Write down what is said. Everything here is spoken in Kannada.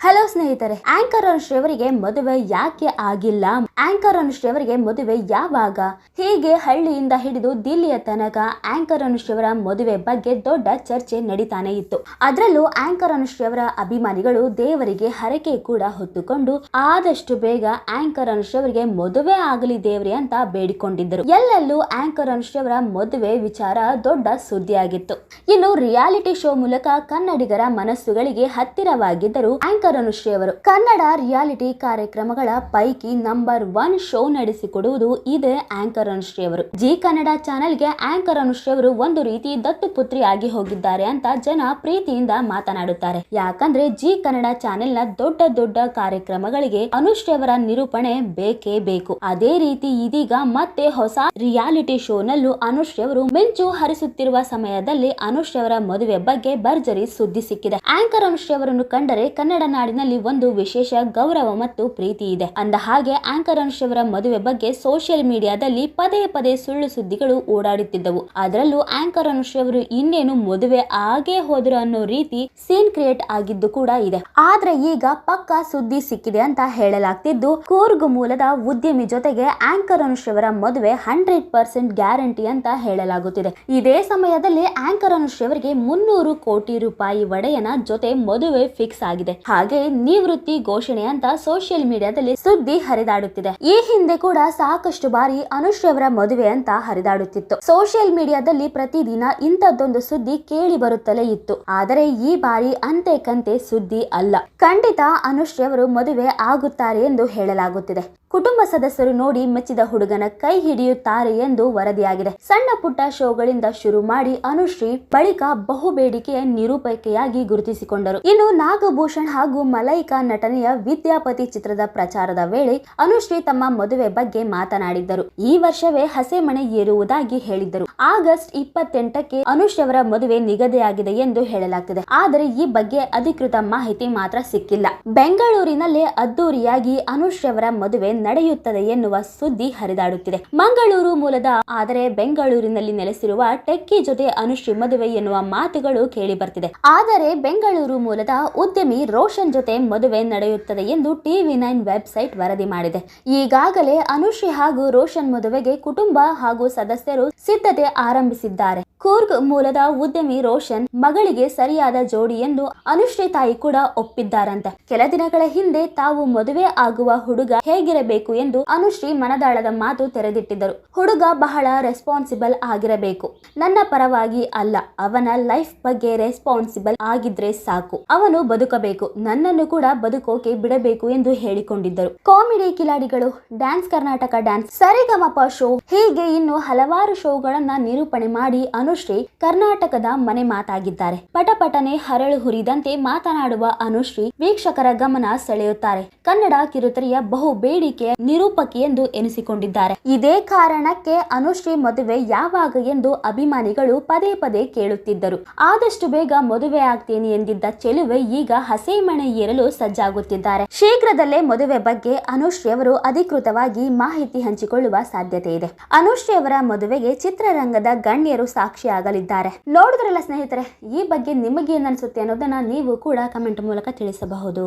ಹಲೋ ಸ್ನೇಹಿತರೆ, ಆಂಕರ್ ಅನುಶ್ರೀ ಅವರಿಗೆ ಮದುವೆ ಯಾಕೆ ಆಗಿಲ್ಲ? ಆಂಕರ್ ಅನುಶ್ರೀ ಅವರಿಗೆ ಮದುವೆ ಯಾವಾಗ? ಹೀಗೆ ಹಳ್ಳಿಯಿಂದ ಹಿಡಿದು ದಿಲ್ಲಿಯ ತನಕ ಆಂಕರ್ ಅನುಶ್ರೀ ಅವರ ಮದುವೆ ಬಗ್ಗೆ ದೊಡ್ಡ ಚರ್ಚೆ ನಡೀತಾನೆ ಇತ್ತು. ಅದರಲ್ಲೂ ಆಂಕರ್ ಅನುಶ್ರೀ ಅವರ ಅಭಿಮಾನಿಗಳು ದೇವರಿಗೆ ಹರಕೆ ಕೂಡ ಹೊತ್ತುಕೊಂಡು ಆದಷ್ಟು ಬೇಗ ಆಂಕರ್ ಅನುಶ್ರೀ ಅವರಿಗೆ ಮದುವೆ ಆಗಲಿ ದೇವ್ರಿ ಅಂತ ಬೇಡಿಕೊಂಡಿದ್ದರು. ಎಲ್ಲೆಲ್ಲೂ ಆಂಕರ್ ಅನುಶ್ರೀ ಅವರ ಮದುವೆ ವಿಚಾರ ದೊಡ್ಡ ಸುದ್ದಿಯಾಗಿತ್ತು. ಇನ್ನು ರಿಯಾಲಿಟಿ ಶೋ ಮೂಲಕ ಕನ್ನಡಿಗರ ಮನಸ್ಸುಗಳಿಗೆ ಹತ್ತಿರವಾಗಿದ್ದರು ಆಂಕರ್ ಅನುಶ್ರೀ ಅವರು. ಕನ್ನಡ ರಿಯಾಲಿಟಿ ಕಾರ್ಯಕ್ರಮಗಳ ಪೈಕಿ ನಂಬರ್ 1 ಶೋ ನಡೆಸಿಕೊಡುವುದು ಇದೇ ಆಂಕರ್ ಅನುಶ್ರೀ ಅವರು. ಜಿ ಕನ್ನಡ ಚಾನೆಲ್ಗೆ ಆಂಕರ್ ಅನುಶ್ರೀ ಅವರು ಒಂದು ರೀತಿ ದತ್ತು ಪುತ್ರಿ ಆಗಿ ಹೋಗಿದ್ದಾರೆ ಅಂತ ಜನ ಪ್ರೀತಿಯಿಂದ ಮಾತನಾಡುತ್ತಾರೆ. ಯಾಕಂದ್ರೆ ಜಿ ಕನ್ನಡ ಚಾನೆಲ್ ನ ದೊಡ್ಡ ದೊಡ್ಡ ಕಾರ್ಯಕ್ರಮಗಳಿಗೆ ಅನುಶ್ರೀ ಅವರ ನಿರೂಪಣೆ ಬೇಕೇ ಬೇಕು. ಅದೇ ರೀತಿ ಇದೀಗ ಮತ್ತೆ ಹೊಸ ರಿಯಾಲಿಟಿ ಶೋ ನಲ್ಲೂ ಅನುಶ್ರೀ ಅವರು ಮಿಂಚು ಹರಿಸುತ್ತಿರುವ ಸಮಯದಲ್ಲಿ ಅನುಶ್ರೀ ಅವರ ಮದುವೆ ಬಗ್ಗೆ ಭರ್ಜರಿ ಸುದ್ದಿ ಸಿಕ್ಕಿದೆ. ಆಂಕರ್ ಅನುಶ್ರೀ ಅವರನ್ನು ಕಂಡರೆ ಕನ್ನಡ ನಾಡಿನಲ್ಲಿ ಒಂದು ವಿಶೇಷ ಗೌರವ ಮತ್ತು ಪ್ರೀತಿ ಇದೆ. ಅಂದ ಹಾಗೆ ಆಂಕರ್ ಅನುಶ್ರೀ ಅವರ ಮದುವೆ ಬಗ್ಗೆ ಸೋಷಿಯಲ್ ಮೀಡಿಯಾದಲ್ಲಿ ಪದೇ ಪದೇ ಸುಳ್ಳು ಸುದ್ದಿಗಳು ಓಡಾಡುತ್ತಿದ್ದವು. ಅದರಲ್ಲೂ ಆಂಕರ್ ಅನುಶ್ರೀ ಅವರು ಇನ್ನೇನು ಮದುವೆ ಆಗೇ ಹೋದ್ರು ಅನ್ನೋ ರೀತಿ ಸೀನ್ ಕ್ರಿಯೇಟ್ ಆಗಿದ್ದು ಕೂಡ ಇದೆ. ಆದ್ರೆ ಈಗ ಪಕ್ಕಾ ಸುದ್ದಿ ಸಿಕ್ಕಿದೆ ಅಂತ ಹೇಳಲಾಗ್ತಿದ್ದು, ಕೂರ್ಗ್ ಮೂಲದ ಉದ್ಯಮಿ ಜೊತೆಗೆ ಆಂಕರ್ ಅನುಶ್ರೀ ಅವರ ಮದುವೆ 100% ಗ್ಯಾರಂಟಿ ಅಂತ ಹೇಳಲಾಗುತ್ತಿದೆ. ಇದೇ ಸಮಯದಲ್ಲಿ ಆಂಕರ್ ಅನುಶ್ರೀ ಅವರಿಗೆ 300 ಕೋಟಿ ರೂಪಾಯಿ ಒಡೆಯನ ಜೊತೆ ಮದುವೆ ಫಿಕ್ಸ್ ಆಗಿದೆ. ಹಾಗೆ ನಿವೃತ್ತಿ ಘೋಷಣೆ ಅಂತ ಸೋಷಿಯಲ್ ಮೀಡಿಯಾದಲ್ಲಿ ಸುದ್ದಿ ಹರಿದಾಡುತ್ತಿದೆ. ಈ ಹಿಂದೆ ಕೂಡ ಸಾಕಷ್ಟು ಬಾರಿ ಅನುಶ್ರೀ ಅವರ ಮದುವೆ ಅಂತ ಹರಿದಾಡುತ್ತಿತ್ತು. ಸೋಷಿಯಲ್ ಮೀಡಿಯಾದಲ್ಲಿ ಪ್ರತಿದಿನ ಇಂಥದ್ದೊಂದು ಸುದ್ದಿ ಕೇಳಿ ಬರುತ್ತಲೇ ಇತ್ತು. ಆದರೆ ಈ ಬಾರಿ ಅಂತೆ ಕಂತೆ ಸುದ್ದಿ ಅಲ್ಲ. ಖಂಡಿತ ಅನುಶ್ರೀ ಅವರು ಮದುವೆ ಆಗುತ್ತಾರೆ ಎಂದು ಹೇಳಲಾಗುತ್ತಿದೆ. ಕುಟುಂಬ ಸದಸ್ಯರು ನೋಡಿ ಮೆಚ್ಚಿದ ಹುಡುಗನ ಕೈ ಹಿಡಿಯುತ್ತಾರೆ ಎಂದು ವರದಿಯಾಗಿದೆ. ಸಣ್ಣ ಪುಟ್ಟ ಶೋಗಳಿಂದ ಶುರು ಮಾಡಿ ಅನುಶ್ರೀ ಬಳಿಕ ಬಹುಬೇಡಿಕೆಯ ನಿರೂಪಕಿಯಾಗಿ ಗುರುತಿಸಿಕೊಂಡರು. ಇನ್ನು ನಾಗಭೂಷಣ್ ಹಾಗೂ ಮಲೈಕಾ ನಟನೆಯ ವಿದ್ಯಾಪತಿ ಚಿತ್ರದ ಪ್ರಚಾರದ ವೇಳೆ ಅನುಶ್ರೀ ತಮ್ಮ ಮದುವೆ ಬಗ್ಗೆ ಮಾತನಾಡಿದ್ದರು. ಈ ವರ್ಷವೇ ಹಸೆಮಣೆ ಏರುವುದಾಗಿ ಹೇಳಿದ್ದರು. ಆಗಸ್ಟ್ 28ಕ್ಕೆ ಅನುಶ್ರೀ ಅವರ ಮದುವೆ ನಿಗದಿಯಾಗಿದೆ ಎಂದು ಹೇಳಲಾಗ್ತಿದೆ. ಆದರೆ ಈ ಬಗ್ಗೆ ಅಧಿಕೃತ ಮಾಹಿತಿ ಮಾತ್ರ ಸಿಕ್ಕಿಲ್ಲ. ಬೆಂಗಳೂರಿನಲ್ಲೇ ಅದ್ದೂರಿಯಾಗಿ ಅನುಶ್ರೀ ಅವರ ಮದುವೆ ನಡೆಯುತ್ತದೆ ಎನ್ನುವ ಸುದ್ದಿ ಹರಿದಾಡುತ್ತಿದೆ. ಮಂಗಳೂರು ಮೂಲದ ಆದರೆ ಬೆಂಗಳೂರಿನಲ್ಲಿ ನೆಲೆಸಿರುವ ಟೆಕ್ಕಿ ಜೊತೆ ಅನುಶ್ರೀ ಮದುವೆ ಎನ್ನುವ ಮಾತುಗಳು ಕೇಳಿ ಬರ್ತಿದೆ. ಆದರೆ ಬೆಂಗಳೂರು ಮೂಲದ ಉದ್ಯಮಿ ರೋಷನ್ ಜೊತೆ ಮದುವೆ ನಡೆಯುತ್ತದೆ ಎಂದು TV9 ವೆಬ್ಸೈಟ್ ವರದಿ ಮಾಡಿದೆ. ಈಗಾಗಲೇ ಅನುಶ್ರೀ ಹಾಗೂ ರೋಷನ್ ಮದುವೆಗೆ ಕುಟುಂಬ ಹಾಗೂ ಸದಸ್ಯರು ಸಿದ್ಧತೆ ಆರಂಭಿಸಿದ್ದಾರೆ. ಕೂರ್ಗ್ ಮೂಲದ ಉದ್ಯಮಿ ರೋಷನ್ ಮಗಳಿಗೆ ಸರಿಯಾದ ಜೋಡಿ ಎಂದು ಅನುಶ್ರೀ ತಾಯಿ ಕೂಡ ಒಪ್ಪಿದ್ದಾರಂತೆ. ಕೆಲ ದಿನಗಳ ಹಿಂದೆ ತಾವು ಮದುವೆ ಆಗುವ ಹುಡುಗ ಹೇಗಿರಬೇಕು ಎಂದು ಅನುಶ್ರೀ ಮನದಾಳದ ಮಾತು ತೆರೆದಿಟ್ಟಿದ್ದರು. ಹುಡುಗ ಬಹಳ ರೆಸ್ಪಾನ್ಸಿಬಲ್ ಆಗಿರಬೇಕು, ನನ್ನ ಪರವಾಗಿ ಅಲ್ಲ, ಅವನ ಲೈಫ್ ಬಗ್ಗೆ ರೆಸ್ಪಾನ್ಸಿಬಲ್ ಆಗಿದ್ರೆ ಸಾಕು, ಅವನು ಬದುಕಬೇಕು, ನನ್ನನ್ನು ಕೂಡ ಬದುಕೋಕೆ ಬಿಡಬೇಕು ಎಂದು ಹೇಳಿಕೊಂಡಿದ್ದರು. ಕಾಮಿಡಿ ಕಿಲಾಡಿಗಳು, ಡ್ಯಾನ್ಸ್ ಕರ್ನಾಟಕ ಡ್ಯಾನ್ಸ್, ಸರಿಗಮಪ ಶೋ, ಹೀಗೆ ಇನ್ನು ಹಲವಾರು ಶೋಗಳನ್ನ ನಿರೂಪಣೆ ಮಾಡಿ ಅನುಶ್ರೀ ಕರ್ನಾಟಕದ ಮನೆ ಮಾತಾಗಿದ್ದಾರೆ. ಪಟಪಟನೆ ಹರಳು ಹುರಿದಂತೆ ಮಾತನಾಡುವ ಅನುಶ್ರೀ ವೀಕ್ಷಕರ ಗಮನ ಸೆಳೆಯುತ್ತಾರೆ. ಕನ್ನಡ ಕಿರುತೆರೆಯ ಬಹು ಬೇಡಿಕೆಯ ನಿರೂಪಕಿ ಎಂದು ಎನಿಸಿಕೊಂಡಿದ್ದಾರೆ. ಇದೇ ಕಾರಣಕ್ಕೆ ಅನುಶ್ರೀ ಮದುವೆ ಯಾವಾಗ ಎಂದು ಅಭಿಮಾನಿಗಳು ಪದೇ ಪದೇ ಕೇಳುತ್ತಿದ್ದರು. ಆದಷ್ಟು ಬೇಗ ಮದುವೆ ಆಗ್ತೇನೆ ಎಂದಿದ್ದ ಚೆಲುವೆ ಈಗ ಹಸೆಮಣೆ ಏರಲು ಸಜ್ಜಾಗುತ್ತಿದ್ದಾರೆ. ಶೀಘ್ರದಲ್ಲೇ ಮದುವೆ ಬಗ್ಗೆ ಅನುಶ್ರೀ ಅವರು ಅಧಿಕೃತವಾಗಿ ಮಾಹಿತಿ ಹಂಚಿಕೊಳ್ಳುವ ಸಾಧ್ಯತೆ ಇದೆ. ಅನುಶ್ರೀ ಅವರ ಮದುವೆಗೆ ಚಿತ್ರರಂಗದ ಗಣ್ಯರು ಸಾಕ್ಷಿಯಾಗಲಿದ್ದಾರೆ. ನೋಡಿದ್ರಲ್ಲ ಸ್ನೇಹಿತರೆ, ಈ ಬಗ್ಗೆ ನಿಮಗೇನು ಅನಿಸುತ್ತೆ ಅನ್ನೋದನ್ನ ನೀವು ಕೂಡ ಕಮೆಂಟ್ ಮೂಲಕ ತಿಳಿಸಬಹುದು.